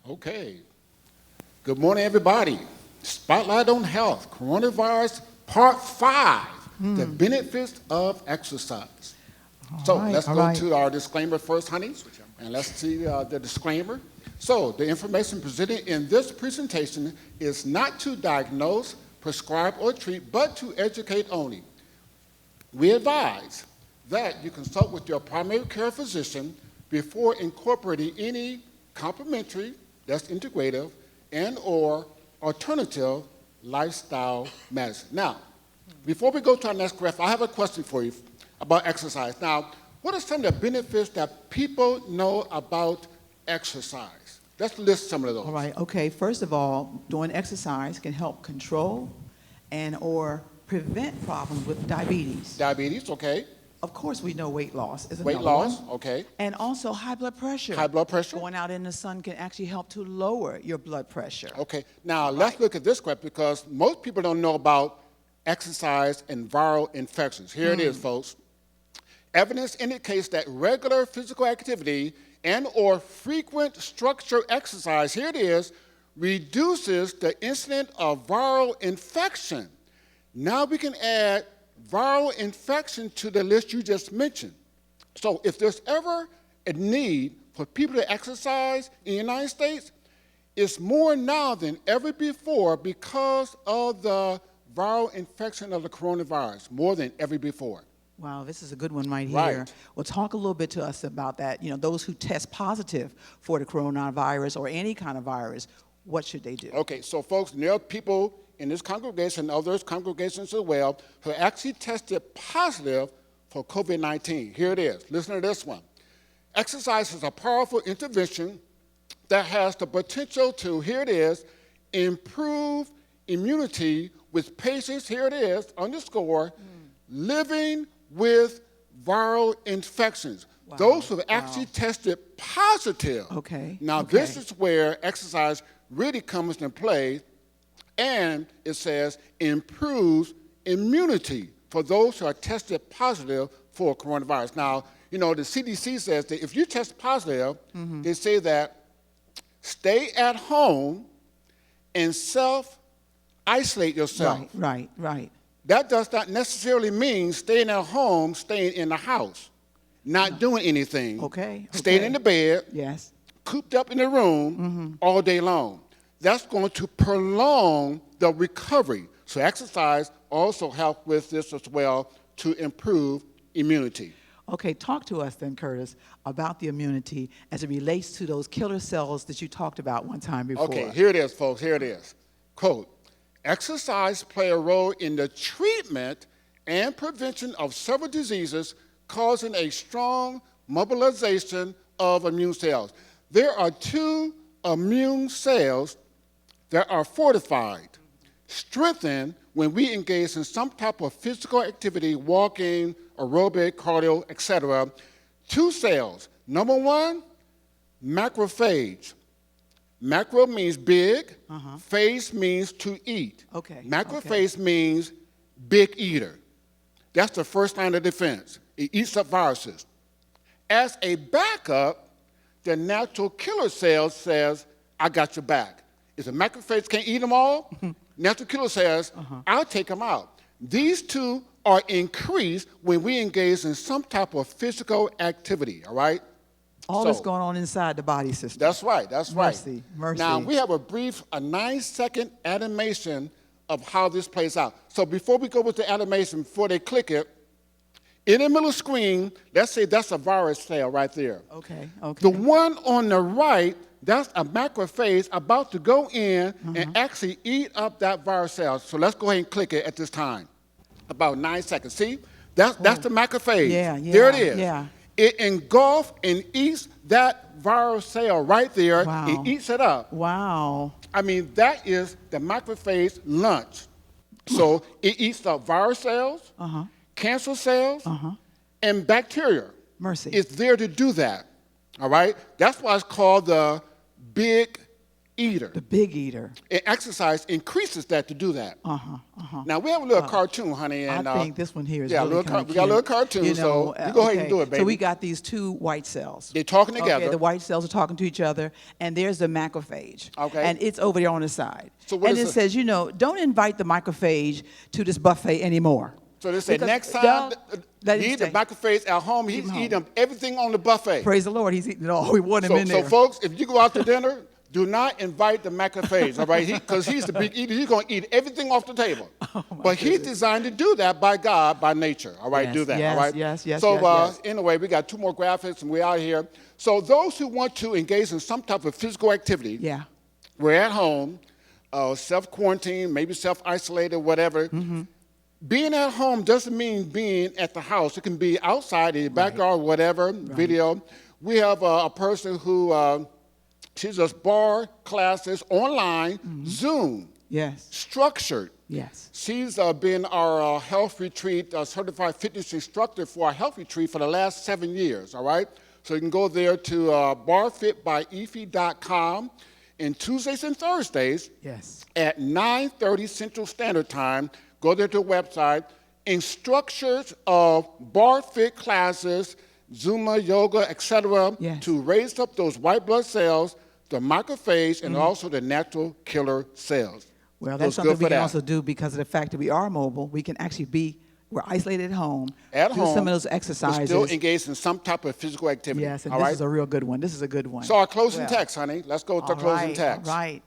Okay. Good morning, everybody. Spotlight on Health, Coronavirus Part 5, the benefits of exercise. So let's All go right. to our disclaimer first, honey, and let's see the disclaimer. So the information presented in this presentation is not to diagnose, prescribe, or treat, but to educate only. We advise that you consult with your primary care physician before incorporating any complementary, that's integrative, and or alternative lifestyle medicine. Now, before we go to our next graph, I have a question for you about exercise. Now, what are some of the benefits that people know about exercise? Let's list some of those. All right. Okay. First of all, doing exercise can help control and or prevent problems with diabetes. Diabetes, okay. Of course, we know weight loss is Weight another loss, one. okay. And also high blood pressure. High blood pressure. Going out in the sun can actually help to lower your blood pressure. Okay, now let's look at this graph because most people don't know about exercise and viral infections. Here it is, folks. Evidence indicates that regular physical activity and or frequent structured exercise, here it is, reduces the incidence of viral infection. Now we can add viral infection to the list you just mentioned. So if there's ever a need for people to exercise in the United States, it's more now than ever before because of the viral infection of the coronavirus, more than ever before. Wow, this is a good one right here. Right. Well, talk a little bit to us about that. You know, those who test positive for the coronavirus or any kind of virus, what should they do? Okay, so folks, there are people in this congregation, others congregations as well, who actually tested positive for COVID-19. Here it is. Listen to this one. Exercise is a powerful intervention that has the potential to, here it is, improve immunity with patients, here it is, underscore, living with viral infections. Wow, Those who have actually tested positive. Okay, Now, okay. this is where exercise really comes into play, and it says improves immunity for those who are tested positive for coronavirus. Now, you know, the CDC says that if you test positive, they say that stay at home and self-isolate yourself. Right. That does not necessarily mean staying at home, staying in the house, not doing anything. Okay. Staying in the bed, Yes. cooped up in the room all day long. That's going to prolong the recovery. So exercise also helps with this as well to improve immunity. Okay, talk to us then, Curtis, about the immunity as it relates to those killer cells that you talked about one time before. Okay, here it is, folks, here it is. Quote, exercise play a role in the treatment and prevention of several diseases causing a strong mobilization of immune cells. There are two immune cells that are fortified, strengthened when we engage in some type of physical activity, walking, aerobic, cardio, etc. Two cells. Number one, macrophage. Macro means big, phage means to eat. Okay, Macrophage means big eater. That's the first line of defense. It eats up viruses. As a backup, the natural killer cell says, I got your back. If the macrophage can't eat them all, natural killer cells, I'll take them out. These two are increased when we engage in some type of physical activity, all right? All that's going on inside the body system. That's right, that's Mercy, right. mercy. Now, we have a 9-second animation of how this plays out. So before we go with the animation, before they click it, in the middle of the screen, let's say that's a virus cell right there. Okay. The one on the right, that's a macrophage about to go in and actually eat up that virus cell. So let's go ahead and click it at this time. About 9 seconds. See? That's the macrophage. Yeah, There it is. yeah. It engulfs and eats that viral cell right there. Wow. It eats it up. Wow. I mean, that is the macrophage lunch. So it eats up virus cells, cancer cells, and bacteria. Mercy. It's there to do that. All right? That's why it's called the big eater. The big eater. And exercise increases that to do that. Uh-huh. Now, we have a little cartoon, honey. And, I think this one here is yeah, really we got a cute. little cartoon, so you go ahead and do it, baby. So we got these two white cells. They're talking together. Okay, the white cells are talking to each other, and there's the macrophage. Okay. And it's over there on the side. So what and is it says, don't invite the macrophage to this buffet anymore. So they say Because next time let him he's the stay. macrophage at home, he's eating everything on the buffet. Praise the Lord, he's eating it all. We want him in So, there. folks, if you go out to dinner, do not invite the macrophage, all right? Because he's the big eater. He's going to eat everything off the table. But he's designed to do that by God, by nature, all right? Yes, Do that, yes, all right? yes, So yes. anyway, we got 2 more graphics, and we're out here. So those who want to engage in some type of physical activity, Yeah. we're at home, self-quarantine, maybe self-isolated, whatever. Being at home doesn't mean being at the house. It can be outside in your backyard, whatever, video. We have a person who, she does bar classes online, Zoom, Yes. structured. Yes. She's been our health retreat, certified fitness instructor for our health retreat for the last 7 years, all right? So you can go there to barfitbyefi.com, and Tuesdays and Thursdays Yes. at 9:30 Central Standard Time, go there to the website, instructions of bar fit classes, Zumba, yoga, etc., Yes. to raise up those white blood cells, the macrophage, and also the natural killer cells. Well, So that's it's something good we for can that. also do because of the fact that we are mobile. We can actually we're isolated at home. At do home, some of those but exercises. still engaged in some type of physical activity. Yes, and all this right? is a real good one. This is a good one. So our closing Well, text, honey. Let's go to all closing right, text. All right.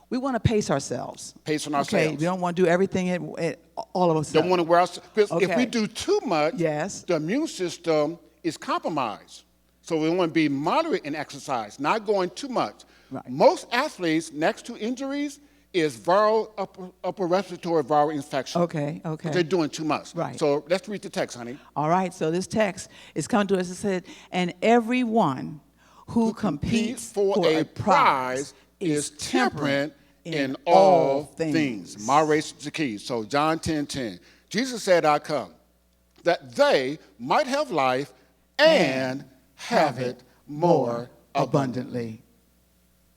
We want to pace ourselves. Pacing Okay, ourselves. we don't want to do everything at all of us. Don't want to wear us, because if Okay. we do too much, Yes. the immune system is compromised. So we want to be moderate in exercise, not going too much. Right. Most athletes, next to injuries, is viral upper respiratory viral infection. Okay. They're doing too much. Right. So let's read the text, honey. All right, so this text is coming to us. It said, and everyone who competes for a prize is temperate in all things. Moderation is the key. So John 10:10. Jesus said, I come, that they might have life and have it more abundantly.